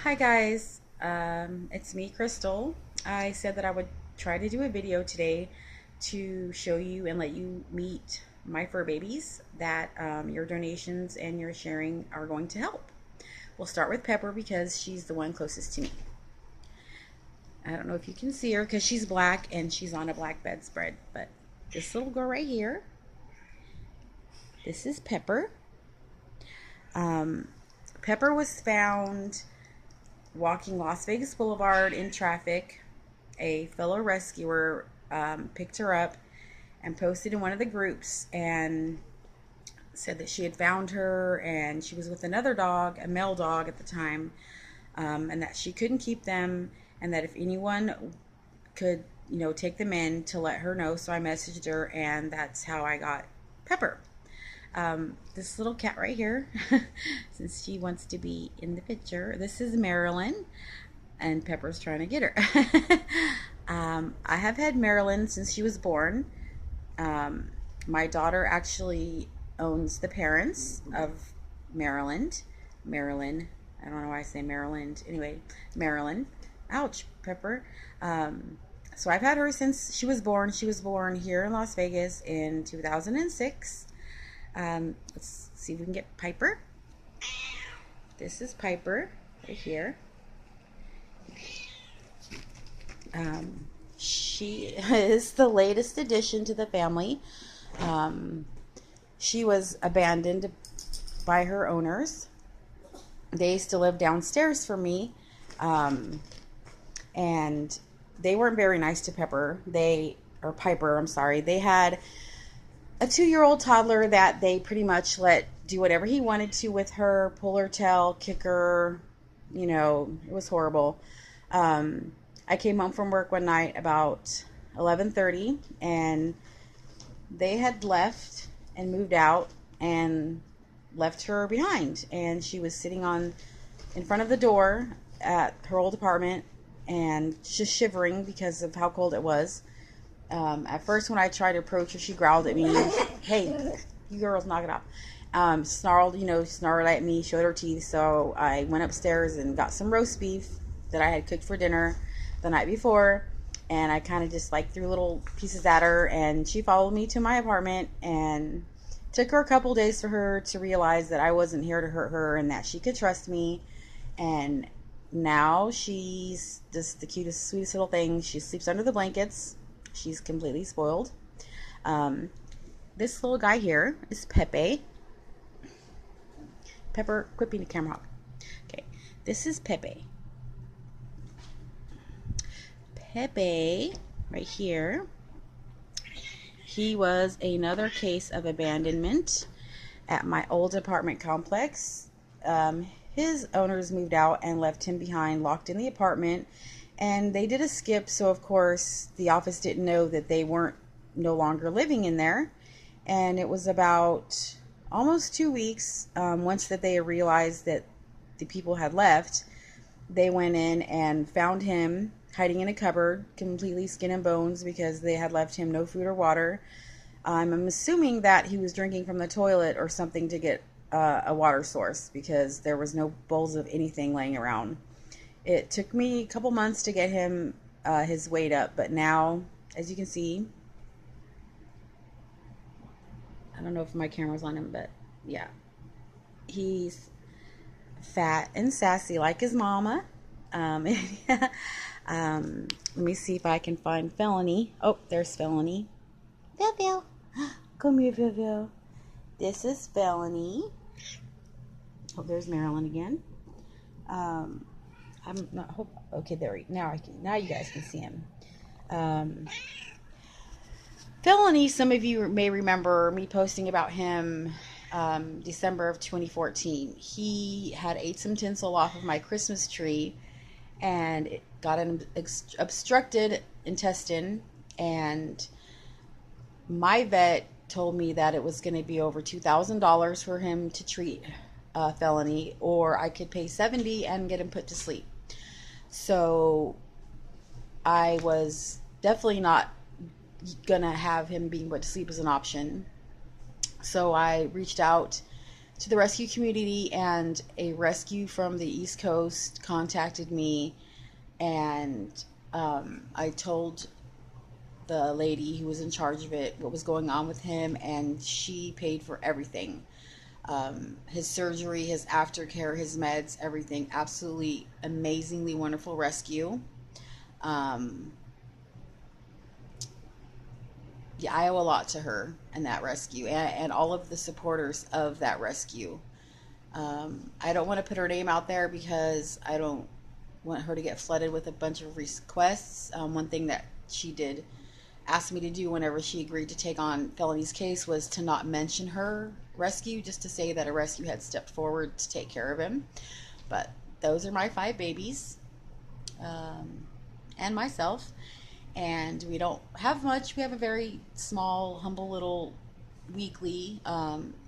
Hi guys, it's me, Crystal. I said that I would try to do a video today to show you and let you meet my fur babies that your donations and your sharing are going to help. We'll start with Pepper because she's the one closest to me. I don't know if you can see her because she's black and she's on a black bedspread, but this little girl right here, this is Pepper. Um, Pepper was found walking Las Vegas Boulevard in traffic. A fellow rescuer picked her up and posted in one of the groups and said that she had found her and she was with another dog, a male dog at the time, and that she couldn't keep them and that if anyone could, take them in to let her know. So I messaged her and that's how I got Pepper. This little cat right here, since she wants to be in the picture, this is Marilyn, and Pepper's trying to get her. I have had Marilyn since she was born. My daughter actually owns the parents of Maryland. Marilyn. I don't know why I say Maryland. Anyway, Marilyn. Ouch, Pepper. So I've had her since she was born. She was born here in Las Vegas in 2006. Let's see if we can get Piper. This is Piper right here. She is the latest addition to the family. She was abandoned by her owners. They used to live downstairs from me, and they weren't very nice to Piper. Piper, I'm sorry. They had a 2-year-old toddler that they pretty much let do whatever he wanted to with her, pull her tail, kick her, it was horrible. I came home from work one night about 11:30 and they had left and moved out and left her behind, and she was sitting in front of the door at her old apartment and just shivering because of how cold it was. At first, when I tried to approach her, she growled at me. Hey, you girls, knock it off. Snarled at me, showed her teeth. So I went upstairs and got some roast beef that I had cooked for dinner the night before. And I kind of just threw little pieces at her. And she followed me to my apartment, and took her a couple days for her to realize that I wasn't here to hurt her and that she could trust me. And now she's just the cutest, sweetest little thing. She sleeps under the blankets. She's completely spoiled. This little guy here is Pepe. Pepper, quit being a camera hog. Okay, this is Pepe. Pepe, right here. He was another case of abandonment at my old apartment complex. His owners moved out and left him behind, locked in the apartment. And they did a skip, so of course the office didn't know that they weren't no longer living in there. And it was about almost 2 weeks, once that they realized that the people had left, they went in and found him hiding in a cupboard, completely skin and bones, because they had left him no food or water. I'm assuming that he was drinking from the toilet or something to get a water source, because there was no bowls of anything laying around. It took me a couple months to get him his weight up, but now, as you can see, I don't know if my camera's on him, but yeah, he's fat and sassy like his mama. Let me see if I can find Felony. Oh, there's Felony. Phil, come here, Phil. This is Felony. Oh, there's Marilyn again. I'm not okay, now you guys can see him. Felony, some of you may remember me posting about him December of 2014. He had ate some tinsel off of my Christmas tree and it got an obstructed intestine, and my vet told me that it was going to be over $2,000 for him to treat Felony, or I could pay $70 and get him put to sleep. So I was definitely not gonna have him being put to sleep as an option. So I reached out to the rescue community, and a rescue from the East Coast contacted me, and I told the lady who was in charge of it what was going on with him, and she paid for everything. His surgery, his aftercare, his meds, everything. Absolutely amazingly wonderful rescue. Um, yeah, I owe a lot to her and that rescue, and all of the supporters of that rescue. I don't want to put her name out there because I don't want her to get flooded with a bunch of requests. One thing that she did ask me to do whenever she agreed to take on Felony's case was to not mention her rescue, just to say that a rescue had stepped forward to take care of him. But those are my 5 babies, and myself. And we don't have much. We have a very small, humble little weekly.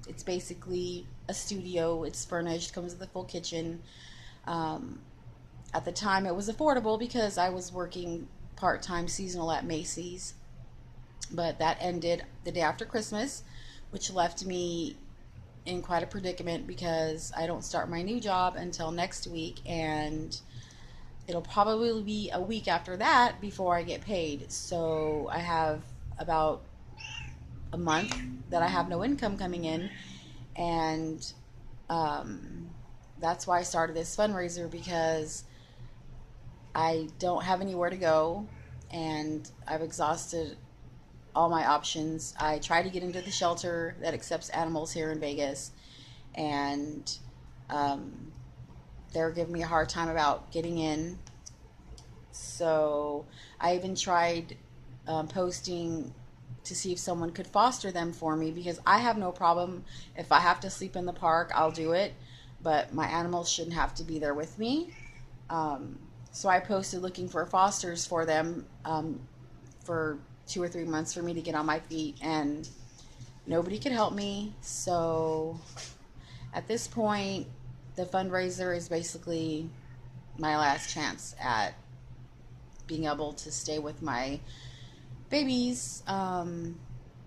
It's basically a studio. It's furnished, comes with a full kitchen. Um, at the time, it was affordable because I was working part-time seasonal at Macy's, but that ended the day after Christmas, which left me in quite a predicament because I don't start my new job until next week, and it'll probably be a week after that before I get paid. So I have about a month that I have no income coming in, and um, that's why I started this fundraiser, because I don't have anywhere to go, and I've exhausted all my options. I tried to get into the shelter that accepts animals here in Vegas, and um, they're giving me a hard time about getting in. So I even tried posting to see if someone could foster them for me, because I have no problem. If I have to sleep in the park, I'll do it, but my animals shouldn't have to be there with me. So I posted looking for fosters for them, for 2 or 3 months for me to get on my feet, and nobody could help me. So at this point, the fundraiser is basically my last chance at being able to stay with my babies,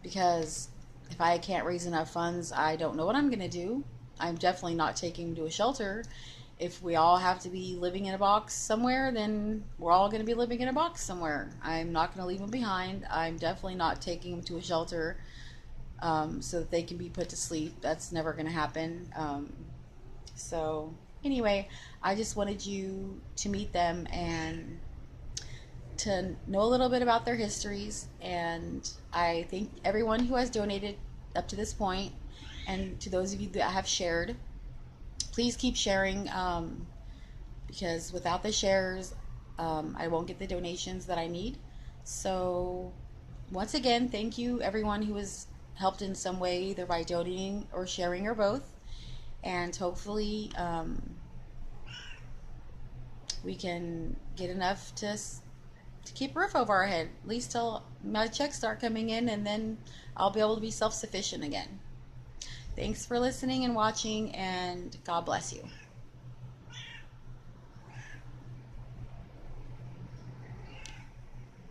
because if I can't raise enough funds, I don't know what I'm going to do. I'm definitely not taking them to a shelter. If we all have to be living in a box somewhere, then we're all going to be living in a box somewhere. I'm not going to leave them behind. I'm definitely not taking them to a shelter so that they can be put to sleep. That's never going to happen. So anyway, I just wanted you to meet them and to know a little bit about their histories. And I thank everyone who has donated up to this point, and to those of you that have shared. Please keep sharing, because without the shares, I won't get the donations that I need. So once again, thank you everyone who has helped in some way, either by donating or sharing, or both. And hopefully we can get enough to keep a roof over our head, at least till my checks start coming in, and then I'll be able to be self-sufficient again. Thanks for listening and watching, and God bless you.